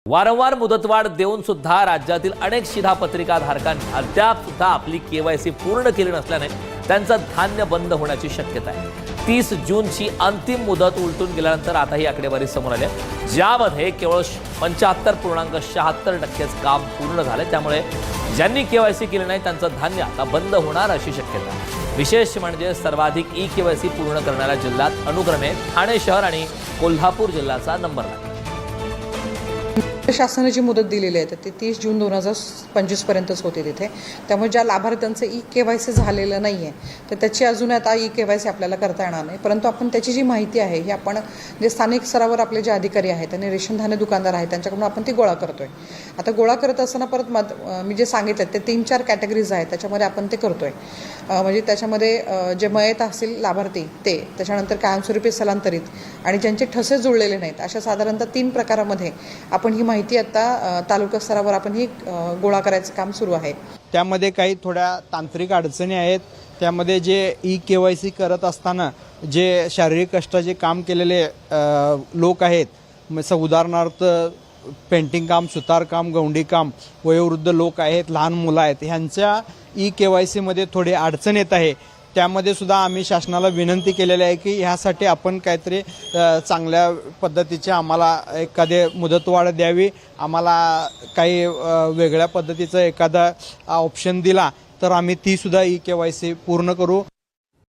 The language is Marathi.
वारंवार मुदतवाढ देऊन सुद्धा राज्यातील अनेक शिधापत्रिकाधारकांनी अद्याप सुद्धा आपली केवायसी पूर्ण केली नसल्याने त्यांचं धान्य बंद होण्याची शक्यता आहे। 30 जूनची अंतिम मुदत उलटून गेल्यानंतर आता ही आकडेवारी समोर आली आहे, ज्यामध्ये केवळ 75.76% काम पूर्ण झाले। त्यामुळे ज्यांनी केवायसी केली नाही त्यांचं धान्य आता बंद होणार अशी शक्यता आहे। विशेष म्हणजे सर्वाधिक ई केवायसी पूर्ण करणाऱ्या जिल्ह्यात अनुक्रमे ठाणे शहर आणि कोल्हापूर जिल्ह्याचा नंबर लागला। शासनाची मुदत दिलेली आहे ते 30 जून 2025 पर्यंतच होते तिथे। त्यामुळे ज्या लाभार्थ्यांचं ई केवायसी झालेलं नाही आहे तर त्याची अजून आता ई केवायसी आपल्याला करता येणार नाही, परंतु आपण त्याची जी माहिती आहे ही आपण जे स्थानिक स्तरावर आपले जे अधिकारी आहेत आणि रेशन धान्य दुकानदार आहेत त्यांच्याकडून आपण ती गोळा करतोय। आता गोळा करत असताना परत मी जे सांगितलं ते 3-4 कॅटेगरीज आहेत, त्याच्यामध्ये आपण ते करतोय। म्हणजे त्याच्यामध्ये जे मयत असतील लाभार्थी ते, त्याच्यानंतर कायमस्वरूपी स्थलांतरित आणि ज्यांचे ठसे जुळलेले नाहीत, अशा साधारणतः 3 प्रकारामध्ये आपण ही माहिती आता तालुका स्तरावर आपण ही गोळा करायचं काम सुरू आहे। त्यामध्ये काही थोड्या तांत्रिक अडचणी आहेत। त्यामध्ये जे ई केवायसी करत असताना जे शारीरिक कष्टाचे काम केलेले लोक आहेत, उदाहरणार्थ पेंटिंग काम, सुतारकाम, गवंडी काम, वयोवृद्ध लोक आहेत, लहान मुलं आहेत, ह्यांच्या ई केवायसी मध्ये थोडी अडचण येत आहे। त्यामध्ये सुद्धा आम्ही शासनाला विनंती केलेली आहे की ह्यासाठी आपण काहीतरी चांगल्या पद्धतीचे आम्हाला एखादे मुदतवाढ द्यावी, आम्हाला काही वेगळ्या पद्धतीचा एखादा ऑप्शन दिला तर आम्ही ती सुद्धा ई केवायसी पूर्ण करू।